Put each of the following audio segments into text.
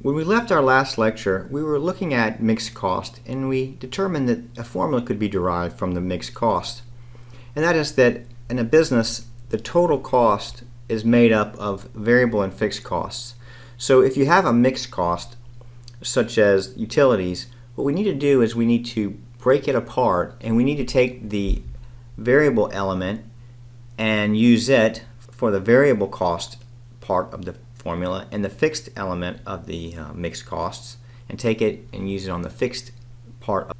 When we left our last lecture, we were looking at mixed cost, and we determined that a formula could be derived from the mixed cost. And that is that in a business, the total cost is made up of variable and fixed costs. So if you have a mixed cost, such as utilities, what we need to do is we need to break it apart, and we need to take the variable element and use it for the variable cost part of the formula and the fixed element of the mixed costs, and take it and use it on the fixed part.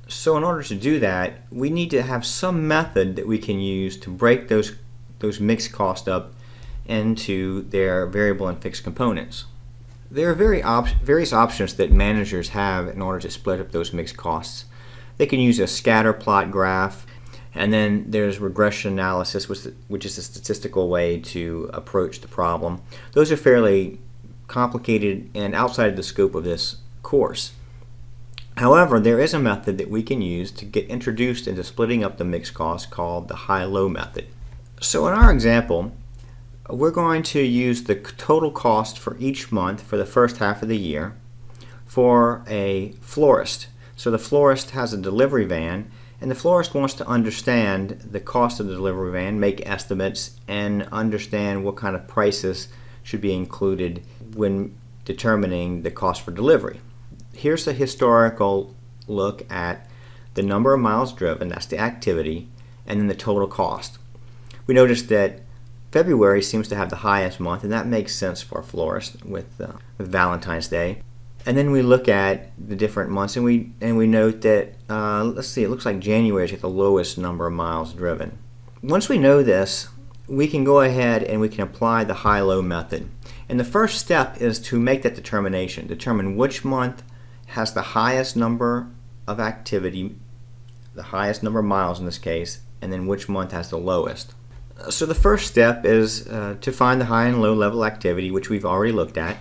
So in order to do that, we need to have some method that we can use to break those mixed costs up into their variable and fixed components. There are various options that managers have in order to split up those mixed costs. They can use a scatter plot graph, and then there's regression analysis, which is a statistical way to approach the problem. Those are fairly complicated and outside of the scope of this course. However, there is a method that we can use to get introduced into splitting up the mixed costs called the HiLo Method. So in our example, we're going to use the total cost for each month for the first half of the year for a florist. So the florist has a delivery van, and the florist wants to understand the cost of the delivery van, make estimates, and understand what kind of prices should be included when determining the cost for delivery. Here's a historical look at the number of miles driven, that's the activity, and then the total cost. We notice that February seems to have the highest month, and that makes sense for a florist with Valentine's Day. And then we look at the different months, and we note that let's see, it looks like January is at the lowest number of miles driven. Once we know this, we can go ahead and we can apply the HiLo method. And the first step is to make that determine which month has the highest number of activity, the highest number of miles in this case, and then which month has the lowest. So the first step is to find the high and low level activity, which we've already looked at.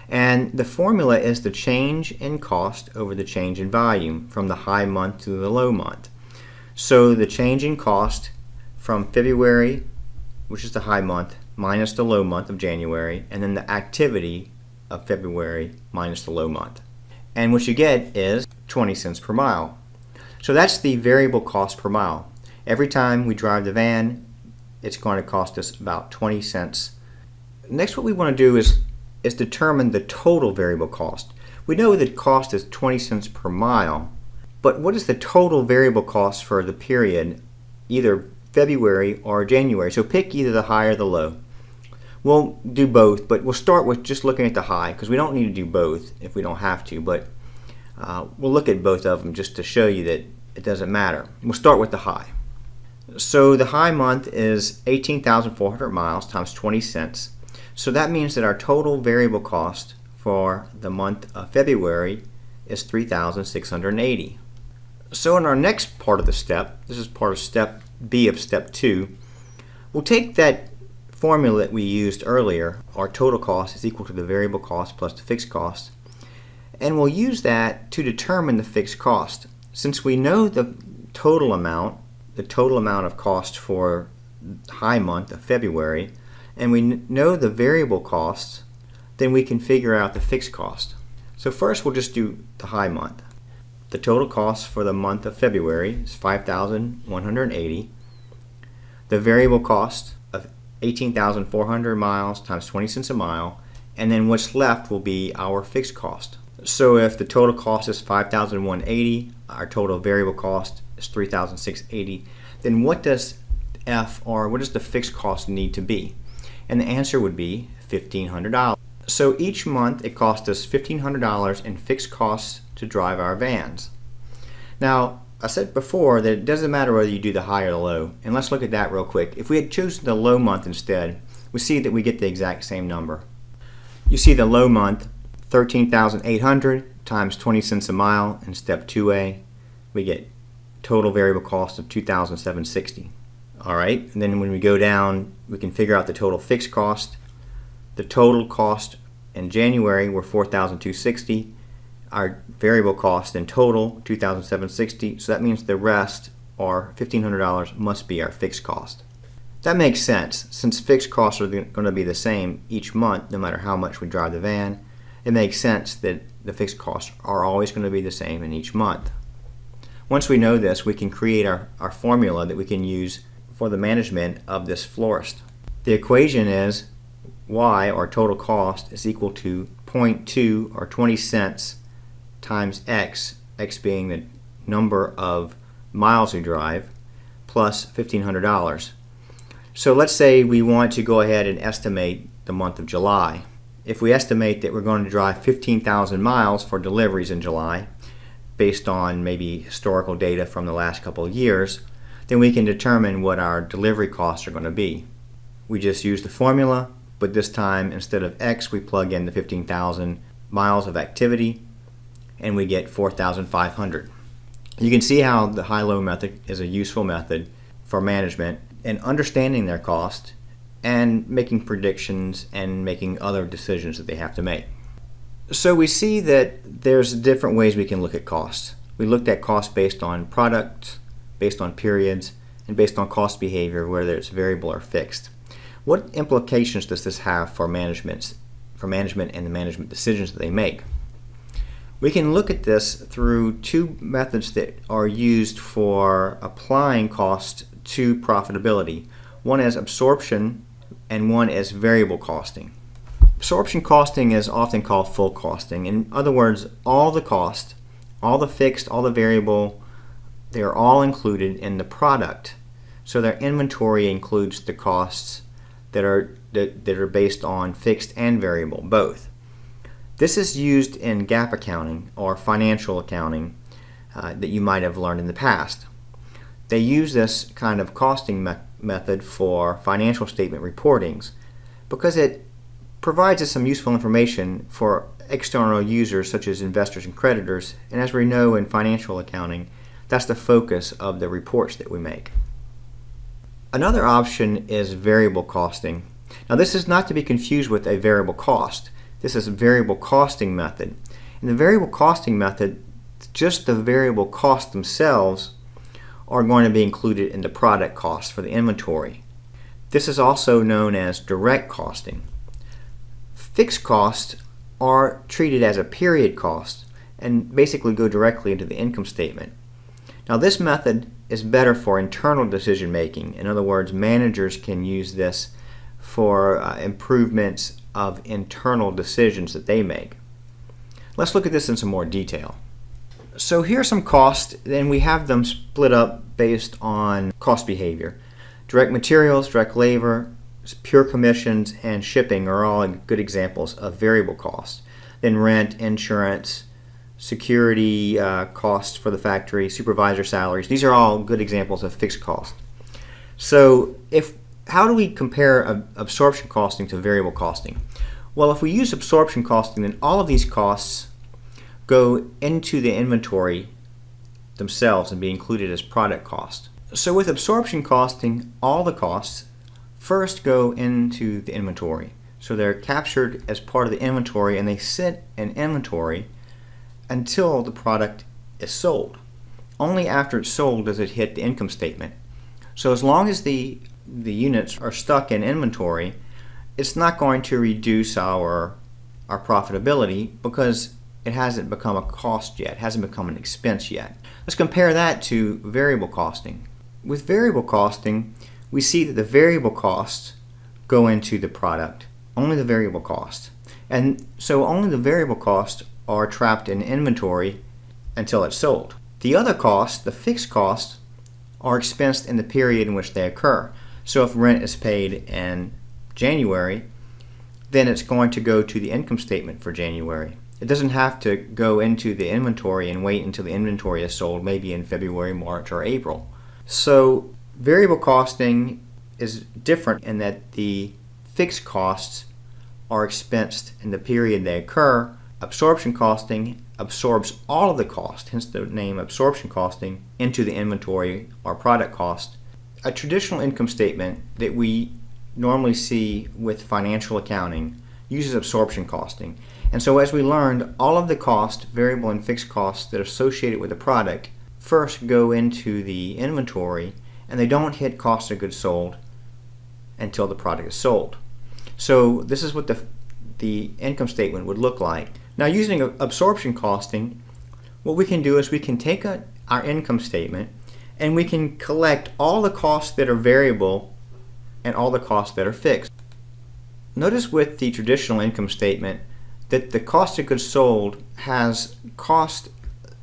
And the formula is the change in cost over the change in volume from the high month to the low month. So the change in cost from February, which is the high month, minus the low month of January, and then the activity of February minus the low month. And what you get is 20 cents per mile. So that's the variable cost per mile. Every time we drive the van, it's going to cost us about 20 cents. Next, what we want to do is determine the total variable cost. We know that cost is 20 cents per mile, but what is the total variable cost for the period, either February or January? So pick either the high or the low. We'll do both, but we'll start with just looking at the high, because we don't need to do both if we don't have to, but we'll look at both of them just to show you that it doesn't matter. We'll start with the high. So the high month is 18,400 miles times 20 cents. So that means that our total variable cost for the month of February is 3,680. So in our next part of the step, this is part of step B of step 2, we'll take that formula that we used earlier, our total cost is equal to the variable cost plus the fixed cost, and we'll use that to determine the fixed cost. Since we know the total amount of cost for high month of February, and we know the variable costs, then we can figure out the fixed cost. So first we'll just do the high month. The total cost for the month of February is 5,180. The variable cost of 18,400 miles times 20 cents a mile, and then what's left will be our fixed cost. So if the total cost is 5,180, our total variable cost is 3,680, then what does the fixed cost need to be? And the answer would be $1,500. So each month it cost us $1,500 in fixed costs to drive our vans. Now, I said before that it doesn't matter whether you do the high or the low, and let's look at that real quick. If we had chosen the low month instead, we see that we get the exact same number. You see the low month, 13,800 times 20 cents a mile in step 2A, we get total variable cost of 2,760. Alright, and then when we go down, we can figure out the total fixed cost. The total cost in January were 4,260. Our variable cost in total, 2,760. So that means the rest, or $1,500, must be our fixed cost. That makes sense, since fixed costs are going to be the same each month, no matter how much we drive the van. it makes sense that the fixed costs are always going to be the same in each month. Once we know this, we can create our formula that we can use for the management of this florist. The equation is Y, or total cost, is equal to 0.2 or 20 cents times X, X being the number of miles we drive, plus $1,500. So let's say we want to go ahead and estimate the month of July. If we estimate that we're going to drive 15,000 miles for deliveries in July, based on maybe historical data from the last couple of years, then we can determine what our delivery costs are going to be. We just use the formula, but this time instead of X, we plug in the 15,000 miles of activity, and we get 4,500. You can see how the HiLo method is a useful method for management and understanding their cost and making predictions and making other decisions that they have to make. So we see that there's different ways we can look at costs. We looked at costs based on products, based on periods, and based on cost behavior, whether it's variable or fixed. What implications does this have for management and the management decisions that they make? We can look at this through two methods that are used for applying cost to profitability. One is absorption and one is variable costing. Absorption costing is often called full costing. In other words, all the cost, all the fixed, all the variable, they are all included in the product. So their inventory includes the costs that are based on fixed and variable, both. This is used in GAAP accounting or financial accounting that you might have learned in the past. They use this kind of costing method for financial statement reportings because it provides us some useful information for external users such as investors and creditors, and as we know in financial accounting, that's the focus of the reports that we make. Another option is variable costing. Now this is not to be confused with a variable cost. This is a variable costing method. In the variable costing method, just the variable costs themselves are going to be included in the product cost for the inventory. This is also known as direct costing. Fixed costs are treated as a period cost and basically go directly into the income statement. Now this method is better for internal decision making. In other words, managers can use this for improvements of internal decisions that they make. Let's look at this in some more detail. So here are some costs, and we have them split up based on cost behavior. Direct materials, direct labor, pure commissions, and shipping are all good examples of variable costs. Then rent, insurance, security costs for the factory, supervisor salaries, these are all good examples of fixed costs. So how do we compare absorption costing to variable costing? Well, if we use absorption costing, then all of these costs go into the inventory themselves and be included as product cost. So with absorption costing, all the costs first go into the inventory. So they're captured as part of the inventory and they sit in inventory until the product is sold. Only after it's sold does it hit the income statement. So as long as the units are stuck in inventory, it's not going to reduce our profitability because it hasn't become a cost yet, hasn't become an expense yet. Let's compare that to variable costing. With variable costing, we see that the variable costs go into the product, only the variable costs. And so only the variable costs are trapped in inventory until it's sold. The other costs, the fixed costs, are expensed in the period in which they occur. So if rent is paid in January, then it's going to go to the income statement for January. It doesn't have to go into the inventory and wait until the inventory is sold, maybe in February, March, or April. So variable costing is different in that the fixed costs are expensed in the period they occur. Absorption costing absorbs all of the cost, hence the name absorption costing, into the inventory or product cost. A traditional income statement that we normally see with financial accounting uses absorption costing. And so as we learned, all of the cost, variable and fixed costs that are associated with the product first go into the inventory and they don't hit cost of goods sold until the product is sold. So this is what the the income statement would look like. Now, using absorption costing, what we can do is we can take our income statement and we can collect all the costs that are variable and all the costs that are fixed. Notice with the traditional income statement that the cost of goods sold has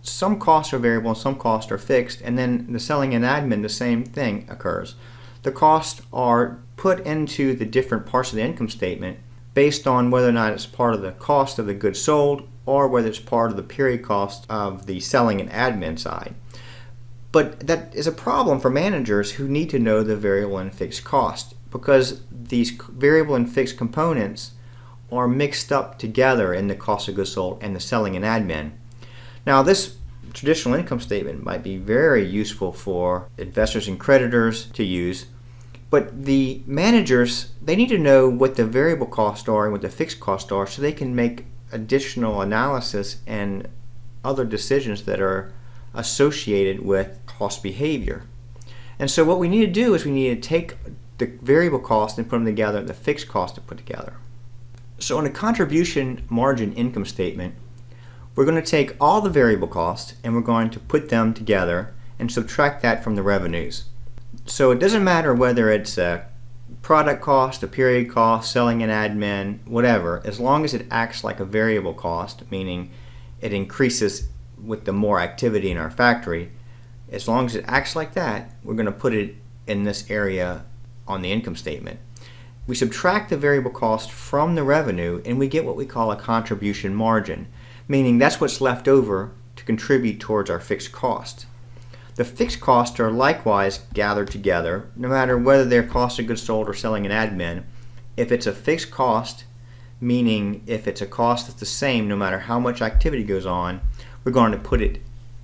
some costs are variable and some costs are fixed, and then the selling and admin, the same thing occurs. The costs are put into the different parts of the income statement based on whether or not it's part of the cost of the goods sold or whether it's part of the period cost of the selling and admin side. But that is a problem for managers who need to know the variable and fixed cost, because these variable and fixed components are mixed up together in the cost of goods sold and the selling and admin. Now, this traditional income statement might be very useful for investors and creditors to use, but the managers, they need to know what the variable costs are and what the fixed costs are so they can make additional analysis and other decisions that are associated with cost behavior. And so what we need to do is we need to take the variable cost and put them together and the fixed cost to put together. So in a contribution margin income statement, we're going to take all the variable costs and we're going to put them together and subtract that from the revenues. So it doesn't matter whether it's a product cost, a period cost, selling and admin, whatever, as long as it acts like a variable cost, meaning it increases with the more activity in our factory. As long as it acts like that, we're going to put it in this area on the income statement. We subtract the variable cost from the revenue and we get what we call a contribution margin, meaning that's what's left over to contribute towards our fixed costs. The fixed costs are likewise gathered together, no matter whether they're cost of goods sold or selling and admin. If it's a fixed cost, meaning if it's a cost that's the same no matter how much activity goes on, we're going to put it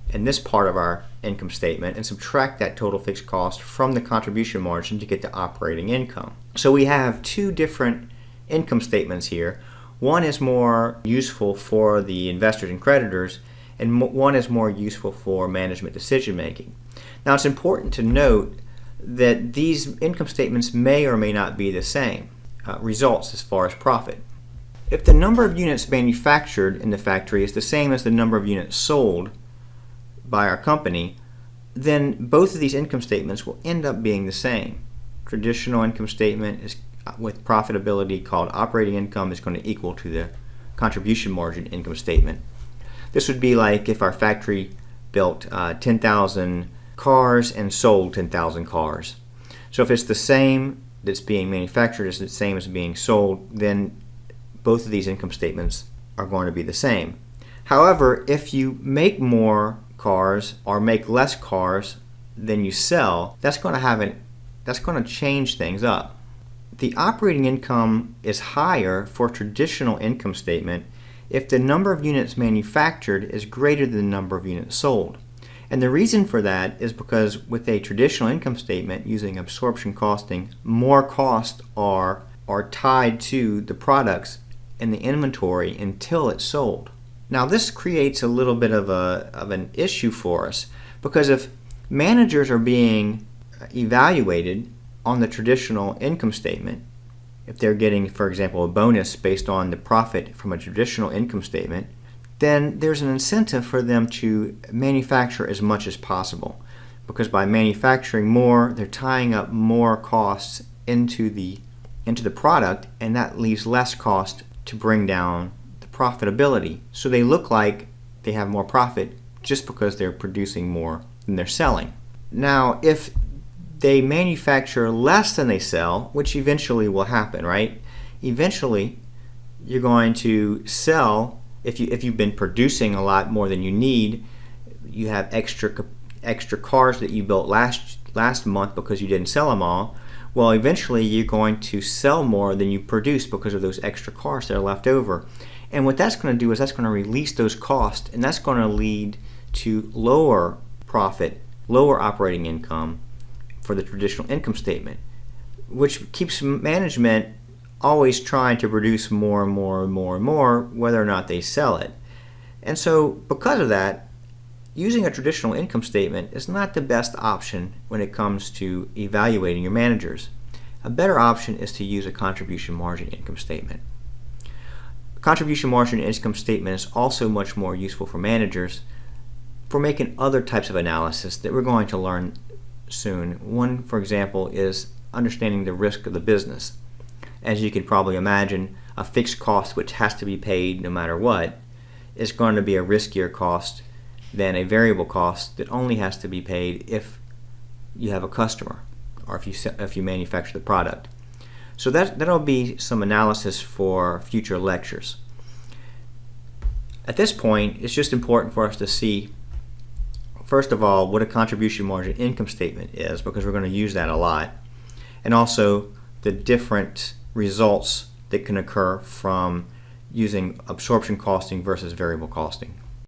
in this part of our income statement and subtract that total fixed cost from the contribution margin to get the operating income. So we have two different income statements here. One is more useful for the investors and creditors, and one is more useful for management decision making. Now, it's important to note that these income statements may or may not be the same results as far as profit. If the number of units manufactured in the factory is the same as the number of units sold by our company, then both of these income statements will end up being the same. Traditional income statement is with profitability called operating income is going to equal to the contribution margin income statement. This would be like if our factory built 10,000 cars and sold 10,000 cars. So if it's the same that's being manufactured is the same as being sold, then both of these income statements are going to be the same. However, if you make more cars or make less cars than you sell, that's going to change things up. The operating income is higher for traditional income statement if the number of units manufactured is greater than the number of units sold. And the reason for that is because with a traditional income statement using absorption costing, more costs are tied to the products in the inventory until it's sold. Now, this creates a little bit of an issue for us, because if managers are being evaluated on the traditional income statement, if they're getting, for example, a bonus based on the profit from a traditional income statement, then there's an incentive for them to manufacture as much as possible, because by manufacturing more, they're tying up more costs into the product, and that leaves less cost to bring down the profitability. So they look like they have more profit just because they're producing more than they're selling. Now, if they manufacture less than they sell, which eventually will happen, right? Eventually, you're going to sell, if you've been producing a lot more than you need, you have extra cars that you built last month because you didn't sell them all. Well, eventually you're going to sell more than you produce because of those extra cars that are left over. And what that's going to do is that's going to release those costs, and that's going to lead to lower profit, lower operating income for the traditional income statement, which keeps management always trying to produce more and more and more and more, whether or not they sell it. And so because of that, using a traditional income statement is not the best option when it comes to evaluating your managers. A better option is to use a contribution margin income statement. Contribution margin income statement is also much more useful for managers for making other types of analysis that we're going to learn soon. One, for example, is understanding the risk of the business. As you can probably imagine, a fixed cost which has to be paid no matter what is going to be a riskier cost than a variable cost that only has to be paid if you have a customer or if you manufacture the product. So that'll be some analysis for future lectures. At this point, it's just important for us to see, first of all, what a contribution margin income statement is, because we're going to use that a lot, and also the different results that can occur from using absorption costing versus variable costing.